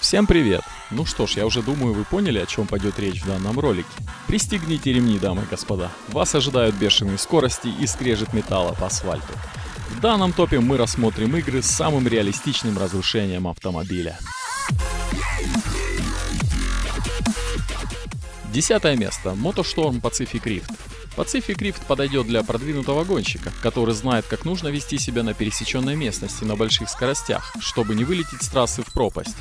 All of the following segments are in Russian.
Всем привет! Ну что ж, я уже думаю, вы поняли, о чем пойдет речь в данном ролике. Пристегните ремни, дамы и господа. Вас ожидают бешеные скорости и скрежет металла по асфальту. В данном топе мы рассмотрим игры с самым реалистичным разрушением автомобиля. 10 место. MotoStorm Pacific Rift. Pacific Rift подойдет для продвинутого гонщика, который знает, как нужно вести себя на пересеченной местности на больших скоростях, чтобы не вылететь с трассы в пропасть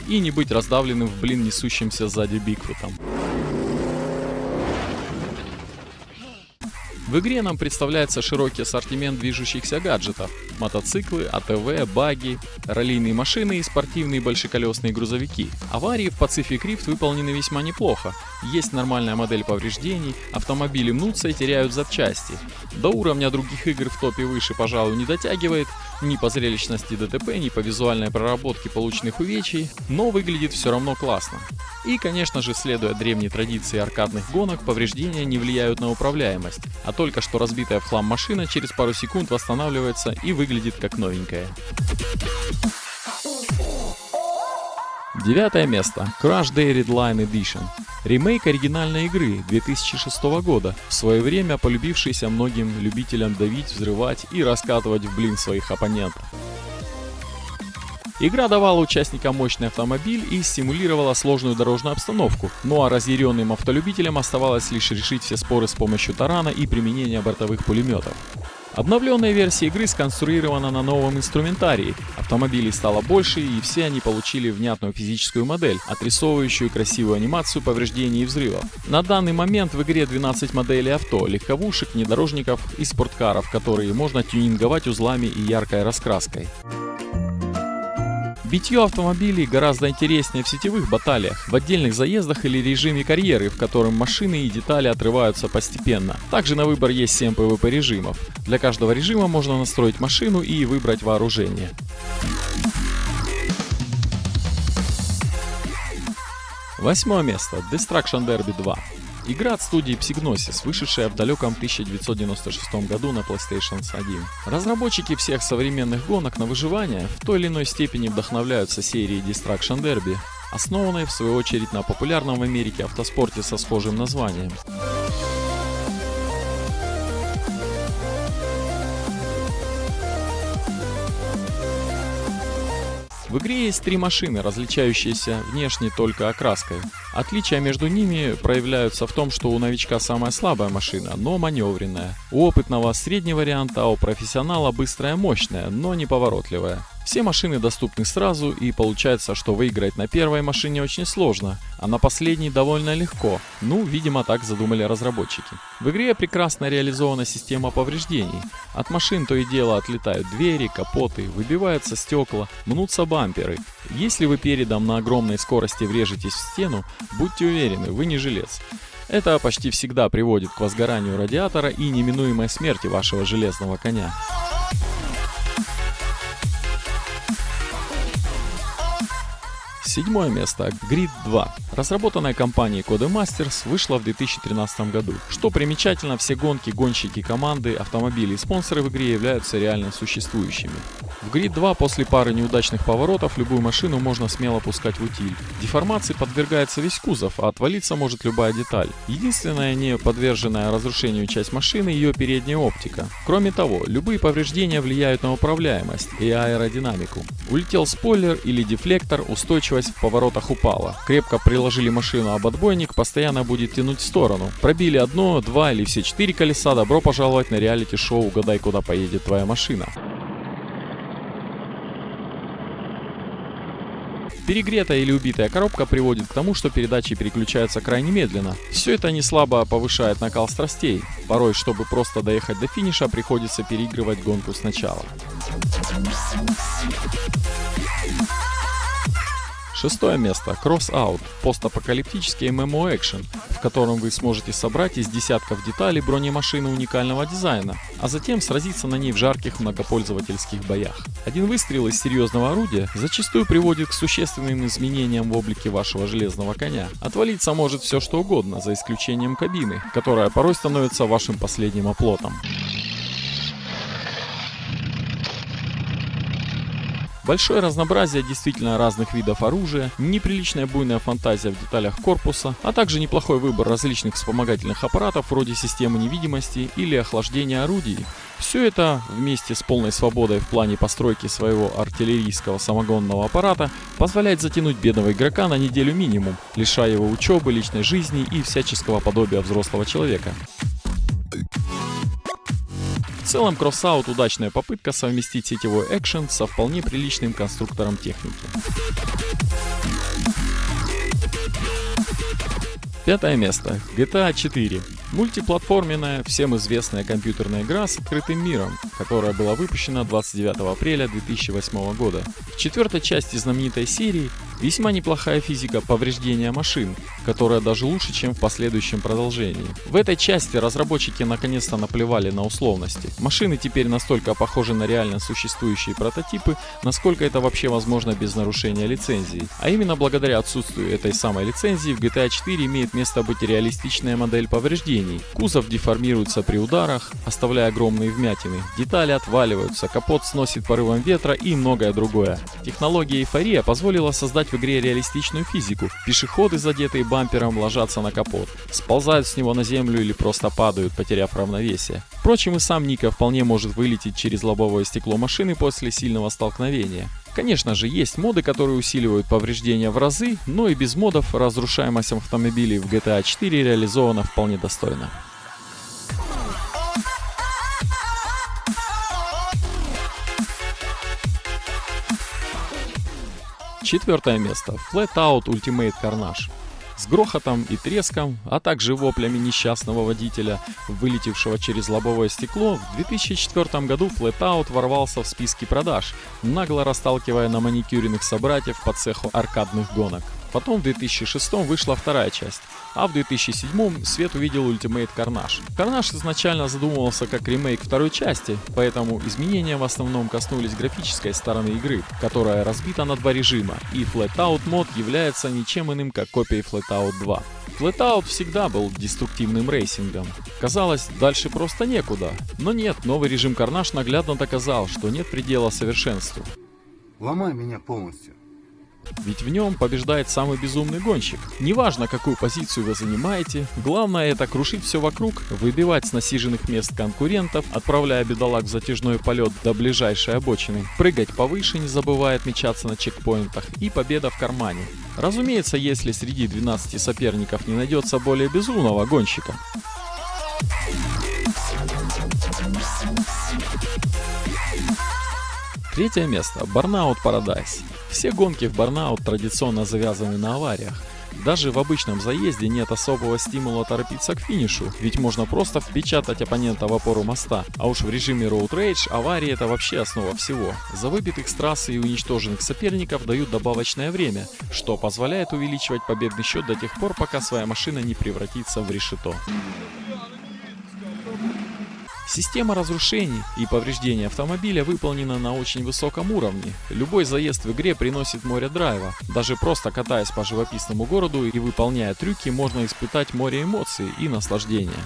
и не быть раздавленным в блин несущимся сзади Бигфутом. В игре нам представляется широкий ассортимент движущихся гаджетов: мотоциклы, АТВ, багги, раллийные машины и спортивные большеколесные грузовики. Аварии в Pacific Rift выполнены весьма неплохо. Есть нормальная модель повреждений, автомобили мнутся и теряют запчасти. До уровня других игр в топе выше, пожалуй, не дотягивает ни по зрелищности ДТП, ни по визуальной проработке полученных увечий, но выглядит все равно классно. И, конечно же, следуя древней традиции аркадных гонок, повреждения не влияют на управляемость, а только что разбитая в хлам машина через пару секунд восстанавливается и выглядит как новенькая. 9 место. Crash Day Redline Edition. Ремейк оригинальной игры 2006 года, в свое время полюбившийся многим любителям давить, взрывать и раскатывать в блин своих оппонентов. Игра давала участникам мощный автомобиль и стимулировала сложную дорожную обстановку, ну а разъяренным автолюбителям оставалось лишь решить все споры с помощью тарана и применения бортовых пулеметов. Обновленная версия игры сконструирована на новом инструментарии. Автомобилей стало больше, и все они получили внятную физическую модель, отрисовывающую красивую анимацию повреждений и взрывов. На данный момент в игре 12 моделей авто, легковушек, внедорожников и спорткаров, которые можно тюнинговать узлами и яркой раскраской. Битье автомобилей гораздо интереснее в сетевых баталиях, в отдельных заездах или режиме карьеры, в котором машины и детали отрываются постепенно. Также на выбор есть 7 PvP режимов. Для каждого режима можно настроить машину и выбрать вооружение. 8 место. Destruction Derby 2. Игра от студии Psygnosis, вышедшая в далеком 1996 году на PlayStation 1. Разработчики всех современных гонок на выживание в той или иной степени вдохновляются серией Destruction Derby, основанной в свою очередь на популярном в Америке автоспорте со схожим названием. В игре есть 3 машины, различающиеся внешне только окраской. Отличия между ними проявляются в том, что у новичка самая слабая машина, но маневренная. У опытного средний вариант, а у профессионала быстрая, мощная, но неповоротливая. Все машины доступны сразу, и получается, что выиграть на первой машине очень сложно, а на последней довольно легко. Ну, видимо, так задумали разработчики. В игре прекрасно реализована система повреждений. От машин то и дело отлетают двери, капоты, выбиваются стекла, мнутся бамперы. Если вы передом на огромной скорости врежетесь в стену, будьте уверены, вы не жилец. Это почти всегда приводит к возгоранию радиатора и неминуемой смерти вашего железного коня. 7 место. Grid 2. Разработанная компанией Codemasters, вышла в 2013 году. Что примечательно, все гонки, гонщики, команды, автомобили и спонсоры в игре являются реально существующими. В Grid 2 после пары неудачных поворотов любую машину можно смело пускать в утиль. Деформации подвергается весь кузов, а отвалиться может любая деталь. Единственная не подверженная разрушению часть машины — ее передняя оптика. Кроме того, любые повреждения влияют на управляемость и аэродинамику. Улетел спойлер или дефлектор, устойчивость в поворотах упала. Крепко приложили машину об отбойник, постоянно будет тянуть в сторону. Пробили 1, 2 или все 4 колеса, добро пожаловать на реалити-шоу «Угадай, куда поедет твоя машина». Перегретая или убитая коробка приводит к тому, что передачи переключаются крайне медленно. Все это не слабо повышает накал страстей. Порой, чтобы просто доехать до финиша, приходится переигрывать гонку сначала. Шестое место. Crossout. Постапокалиптический MMO-экшен, в котором вы сможете собрать из десятков деталей бронемашины уникального дизайна, а затем сразиться на ней в жарких многопользовательских боях. Один выстрел из серьезного орудия зачастую приводит к существенным изменениям в облике вашего железного коня. Отвалиться может все что угодно, за исключением кабины, которая порой становится вашим последним оплотом. Большое разнообразие действительно разных видов оружия, неприличная буйная фантазия в деталях корпуса, а также неплохой выбор различных вспомогательных аппаратов вроде системы невидимости или охлаждения орудий. Все это вместе с полной свободой в плане постройки своего артиллерийского самогонного аппарата позволяет затянуть бедного игрока на неделю минимум, лишая его учебы, личной жизни и всяческого подобия взрослого человека. В целом, Crossout – удачная попытка совместить сетевой экшен со вполне приличным конструктором техники. Пятое место. GTA 4. Мультиплатформенная, всем известная компьютерная игра с открытым миром, которая была выпущена 29 апреля 2008 года. В четвертой части знаменитой серии весьма неплохая физика повреждения машин, которая даже лучше, чем в последующем продолжении. В этой части разработчики наконец-то наплевали на условности. Машины теперь настолько похожи на реально существующие прототипы, насколько это вообще возможно без нарушения лицензии. А именно благодаря отсутствию этой самой лицензии в GTA 4 имеет место быть реалистичная модель повреждений. Кузов деформируется при ударах, оставляя огромные вмятины, детали отваливаются, капот сносит порывом ветра и многое другое. Технология эйфория позволила создать в игре реалистичную физику. Пешеходы, задетые бампером, ложатся на капот, сползают с него на землю или просто падают, потеряв равновесие. Впрочем, и сам Ника вполне может вылететь через лобовое стекло машины после сильного столкновения. Конечно же, есть моды, которые усиливают повреждения в разы, но и без модов разрушаемость автомобилей в GTA 4 реализована вполне достойно. Четвертое место. Flatout Ultimate Carnage. С грохотом и треском, а также воплями несчастного водителя, вылетевшего через лобовое стекло, в 2004 году Flatout ворвался в списки продаж, нагло расталкивая на маникюренных собратьев по цеху аркадных гонок. Потом в 2006 вышла вторая часть, а в 2007 свет увидел Ultimate Carnage. Carnage изначально задумывался как ремейк второй части, поэтому изменения в основном коснулись графической стороны игры, которая разбита на два режима, и Flatout мод является ничем иным как копией Flatout 2. Flatout всегда был деструктивным рейсингом. Казалось, дальше просто некуда. Но нет, новый режим Carnage наглядно доказал, что нет предела совершенству. Ломай меня полностью. Ведь в нем побеждает самый безумный гонщик. Неважно, какую позицию вы занимаете, главное это крушить все вокруг, выбивать с насиженных мест конкурентов, отправляя бедолаг в затяжной полет до ближайшей обочины, прыгать повыше, не забывая отмечаться на чекпоинтах, и победа в кармане. Разумеется, если среди 12 соперников не найдется более безумного гонщика. Третье место. Burnout Paradise. Все гонки в Burnout традиционно завязаны на авариях. Даже в обычном заезде нет особого стимула торопиться к финишу, ведь можно просто впечатать оппонента в опору моста. А уж в режиме Road Rage аварии это вообще основа всего. За выбитых с трассы и уничтоженных соперников дают добавочное время, что позволяет увеличивать победный счет до тех пор, пока своя машина не превратится в решето. Система разрушений и повреждения автомобиля выполнена на очень высоком уровне. Любой заезд в игре приносит море драйва. Даже просто катаясь по живописному городу и выполняя трюки, можно испытать море эмоций и наслаждения.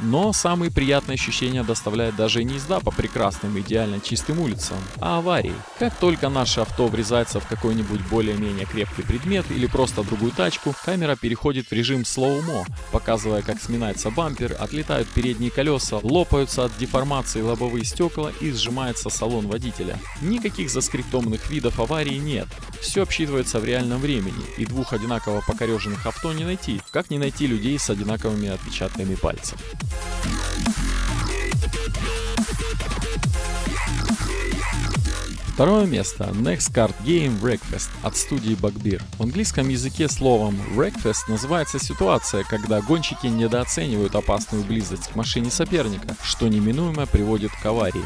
Но самые приятные ощущения доставляет даже не езда по прекрасным идеально чистым улицам, а аварии. Как только наше авто врезается в какой-нибудь более-менее крепкий предмет или просто другую тачку, камера переходит в режим slow-mo, показывая, как сминается бампер, отлетают передние колеса, лопаются от деформации лобовые стекла и сжимается салон водителя. Никаких заскриптованных видов аварии нет. Все обсчитывается в реальном времени, и двух одинаково покореженных авто не найти, как не найти людей с одинаковыми отпечатками пальцев. Второе место. Next Card Game Wreckfest от студии Bugbear. В английском языке словом Wreckfest называется ситуация, когда гонщики недооценивают опасную близость к машине соперника, что неминуемо приводит к аварии.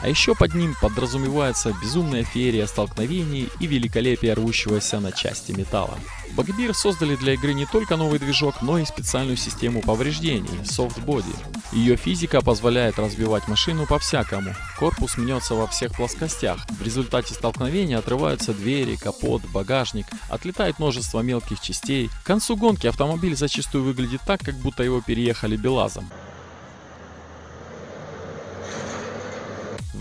А еще под ним подразумевается безумная феерия столкновений и великолепие рвущегося на части металла. Bugbear создали для игры не только новый движок, но и специальную систему повреждений – Soft Body. Ее физика позволяет разбивать машину по-всякому. Корпус мнется во всех плоскостях. В результате столкновения отрываются двери, капот, багажник, отлетает множество мелких частей. К концу гонки автомобиль зачастую выглядит так, как будто его переехали БелАЗом.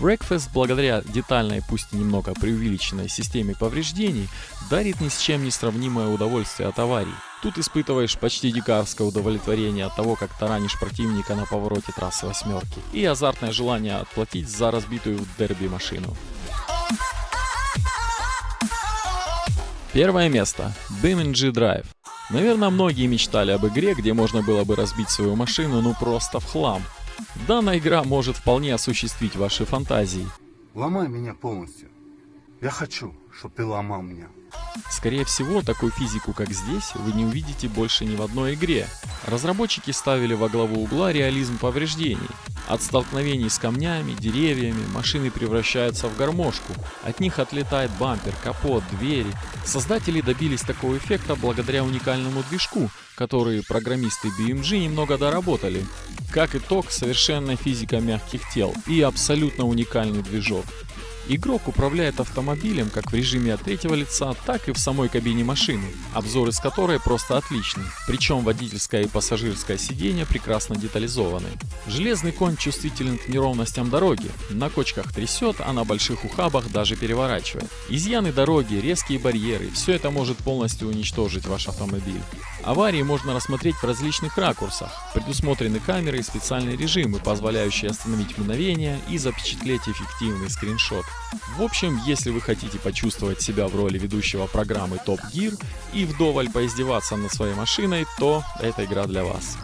Wreckfest, благодаря детальной, пусть и немного преувеличенной системе повреждений, дарит ни с чем не сравнимое удовольствие от аварий. Тут испытываешь почти дикарское удовлетворение от того, как таранишь противника на повороте трассы восьмерки, и азартное желание отплатить за разбитую в дерби машину. Первое место. BeamNG Drive. Наверное, многие мечтали об игре, где можно было бы разбить свою машину ну просто в хлам. Данная игра может вполне осуществить ваши фантазии. Ломай меня полностью. Я хочу, чтобы ты ломал меня. Скорее всего, такую физику, как здесь, вы не увидите больше ни в одной игре. Разработчики ставили во главу угла реализм повреждений. От столкновений с камнями, деревьями машины превращаются в гармошку. От них отлетает бампер, капот, двери. Создатели добились такого эффекта благодаря уникальному движку, который программисты BeamNG немного доработали. Как итог, совершенная физика мягких тел и абсолютно уникальный движок. Игрок управляет автомобилем как в режиме от третьего лица, так и в самой кабине машины, обзор из которой просто отличный, причем водительское и пассажирское сиденье прекрасно детализованы. Железный конь чувствителен к неровностям дороги, на кочках трясет, а на больших ухабах даже переворачивает. Изъяны дороги, резкие барьеры – все это может полностью уничтожить ваш автомобиль. Аварии можно рассмотреть в различных ракурсах, предусмотрены камеры и специальные режимы, позволяющие остановить мгновение и запечатлеть эффективный скриншот. В общем, если вы хотите почувствовать себя в роли ведущего программы Top Gear и вдоволь поиздеваться над своей машиной, то эта игра для вас.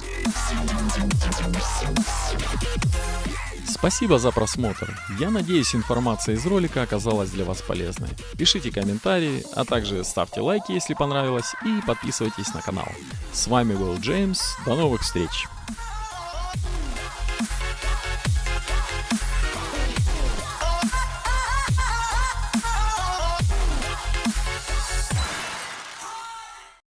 Спасибо за просмотр. Я надеюсь, информация из ролика оказалась для вас полезной. Пишите комментарии, а также ставьте лайки, если понравилось, и подписывайтесь на канал. С вами был Джеймс. До новых встреч!